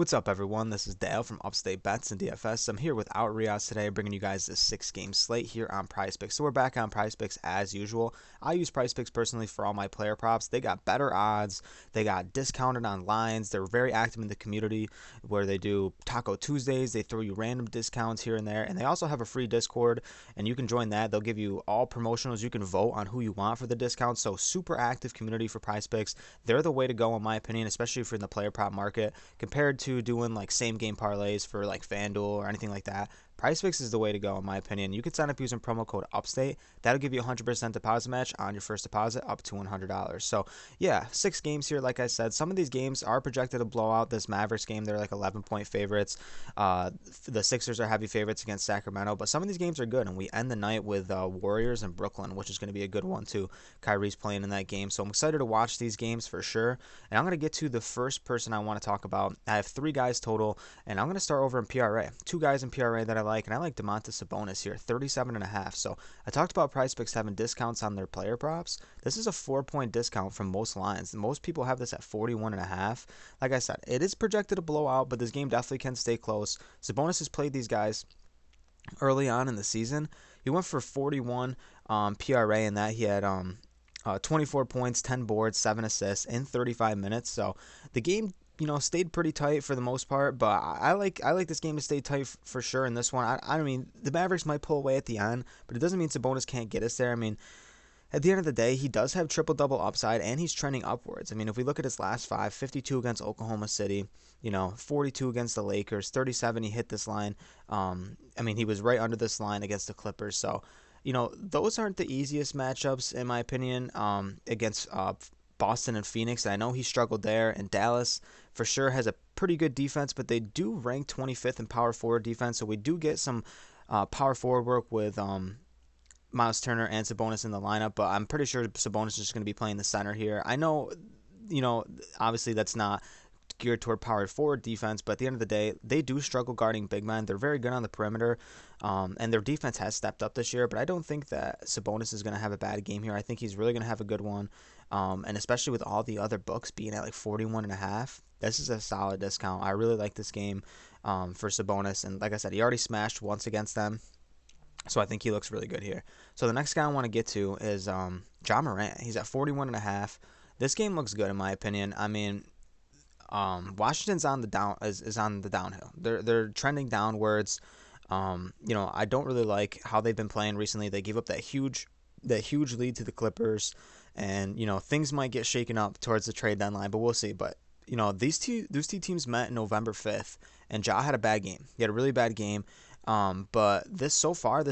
What's up, everyone? This is Dale from Upstate Bets and DFS. I'm here without Reoz today, bringing you guys this 6-game slate here on prizepicks. So we're back on prizepicks as usual. I use prizepicks personally for all my player props. They got better odds. They got discounted on lines. They're very active in the community where they do Taco Tuesdays. They throw you random discounts here and there. And they also have a free Discord, and you can join that. They'll give you all promotionals. You can vote on who you want for the discounts. So super active community for prizepicks. They're the way to go, in my opinion, especially if you're in the player prop market, compared to doing like same game parlays for like FanDuel or anything like that. PrizePicks is the way to go, in my opinion. You can sign up using promo code Upstate. That'll give you a 100% deposit match on your first deposit up to $100. So, yeah, 6 games here, like I said. Some of these games are projected to blow out. This Mavericks game, they're like 11-point favorites. The Sixers are heavy favorites against Sacramento. But some of these games are good, and we end the night with Warriors and Brooklyn, which is going to be a good one, too. Kyrie's playing in that game. So I'm excited to watch these games for sure. And I'm going to get to the first person I want to talk about. I have 3 guys total, and I'm going to start over in PRA. 2 guys in PRA that I like, and I like Domantas Sabonis here, 37.5. So I talked about PrizePicks having discounts on their player props. This is a 4-point discount from most lines. Most people have this at 41.5. Like I said, it is projected to blow out, but this game definitely can stay close. Sabonis has played these guys early on in the season. He went for 41 PRA in that. He had 24 points, 10 boards, 7 assists in 35 minutes. So the game, stayed pretty tight for the most part, but I like this game to stay tight for sure in this one. I mean, the Mavericks might pull away at the end, but it doesn't mean Sabonis can't get us there. I mean, at the end of the day, he does have triple-double upside, and he's trending upwards. I mean, if we look at his last 5, 52 against Oklahoma City, 42 against the Lakers, 37 he hit this line. I mean, he was right under this line against the Clippers, so those aren't the easiest matchups, in my opinion, against Boston and Phoenix. And I know he struggled there, and Dallas for sure has a pretty good defense, but they do rank 25th in power forward defense, so we do get some power forward work with Miles Turner and Sabonis in the lineup, but I'm pretty sure Sabonis is just going to be playing the center here. I know, obviously that's not geared toward power forward defense, but at the end of the day, they do struggle guarding big men. They're very good on the perimeter, and their defense has stepped up this year, but I don't think that Sabonis is going to have a bad game here. I think he's really going to have a good one, and especially with all the other books being at like 41.5, this is a solid discount. I really like this game for Sabonis, and like I said, he already smashed once against them, so I think he looks really good here. So the next guy I want to get to is Ja Morant. He's at 41.5. This game looks good in my opinion. I mean, Washington's on the downhill. They're trending downwards. I don't really like how they've been playing recently. They gave up that huge lead to the Clippers, and things might get shaken up towards the trade deadline, but we'll see. But those two teams met November 5th, and Ja had a bad game. He had a really bad game. But this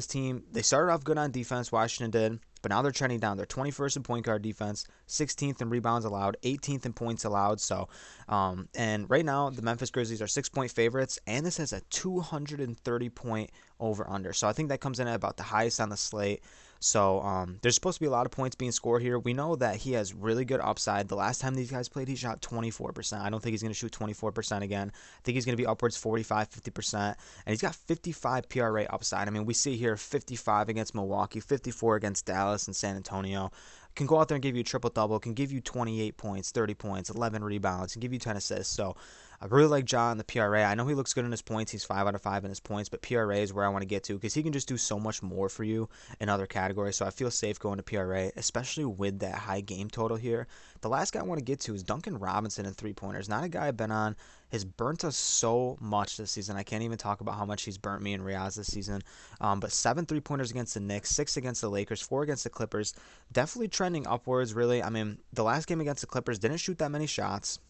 team, they started off good on defense, Washington did, but now they're trending down. They're 21st in point guard defense, 16th in rebounds allowed, 18th in points allowed. So, and right now the Memphis Grizzlies are 6-point favorites, and this has a 230-point over/under. So I think that comes in at about the highest on the slate. So there's supposed to be a lot of points being scored here. We know that he has really good upside. The last time these guys played, he shot 24%. I don't think he's going to shoot 24% again. I think he's going to be upwards 45, 50%. And he's got 55 PRA upside. I mean, we see here 55 against Milwaukee, 54 against Dallas and San Antonio. Can go out there and give you a triple-double, can give you 28 points, 30 points, 11 rebounds, can give you 10 assists. So I really like Ja in the PRA. I know he looks good in his points. He's 5 out of 5 in his points, but PRA is where I want to get to because he can just do so much more for you in other categories. So I feel safe going to PRA, especially with that high game total here. The last guy I want to get to is Duncan Robinson in three-pointers. Not a guy I've been on. Has burnt us so much this season. I can't even talk about how much he's burnt me and Reoz this season. But 7 3-pointers against the Knicks, 6 against the Lakers, 4 against the Clippers. Definitely trending upwards, really. I mean, the last game against the Clippers didn't shoot that many shots.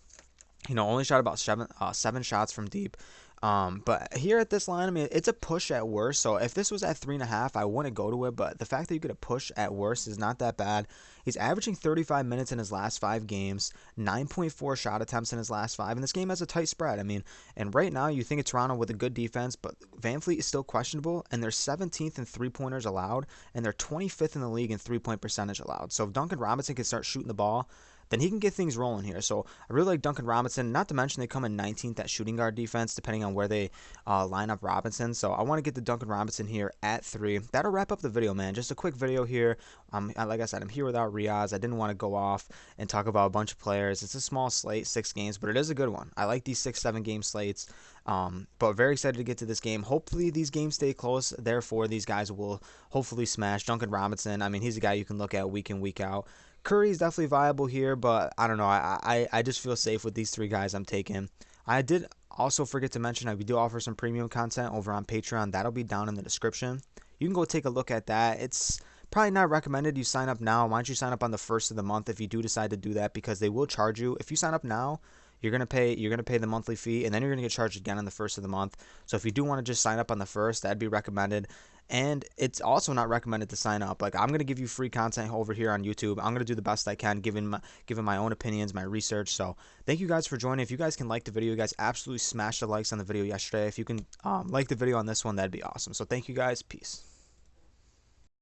Only shot about 7 shots from deep. But here at this line, I mean, it's a push at worst. So if this was at 3.5, I wouldn't go to it. But the fact that you get a push at worst is not that bad. He's averaging 35 minutes in his last 5 games, 9.4 shot attempts in his last 5. And this game has a tight spread. I mean, and right now you think it's Toronto with a good defense, but VanVleet is still questionable. And they're 17th in three-pointers allowed, and they're 25th in the league in three-point percentage allowed. So if Duncan Robinson can start shooting the ball, then he can get things rolling here. So I really like Duncan Robinson. Not to mention they come in 19th at shooting guard defense, depending on where they line up Robinson. So I want to get the Duncan Robinson here at 3. That'll wrap up the video, man. Just a quick video here. Like I said, I'm here without Reoz. I didn't want to go off and talk about a bunch of players. It's a small slate, 6 games, but it is a good one. I like these 6-7 game slates. But very excited to get to this game. Hopefully these games stay close. Therefore, these guys will hopefully smash. Duncan Robinson, I mean, he's a guy you can look at week in, week out. Curry is definitely viable here, but I don't know. I just feel safe with these 3 guys I'm taking. I did also forget to mention we do offer some premium content over on Patreon. That'll be down in the description. You can go take a look at that. It's probably not recommended you sign up now. Why don't you sign up on the 1st of the month if you do decide to do that, because they will charge you. If you sign up now, you're gonna pay the monthly fee, and then you're gonna get charged again on the 1st of the month. So if you do want to just sign up on the 1st, that'd be recommended. And it's also not recommended to sign up. Like, I'm gonna give you free content over here on YouTube. I'm gonna do the best I can, given my own opinions, my research. So thank you guys for joining. If you guys can like the video, you guys absolutely smashed the likes on the video yesterday. If you can like the video on this one, that'd be awesome. So thank you guys. Peace.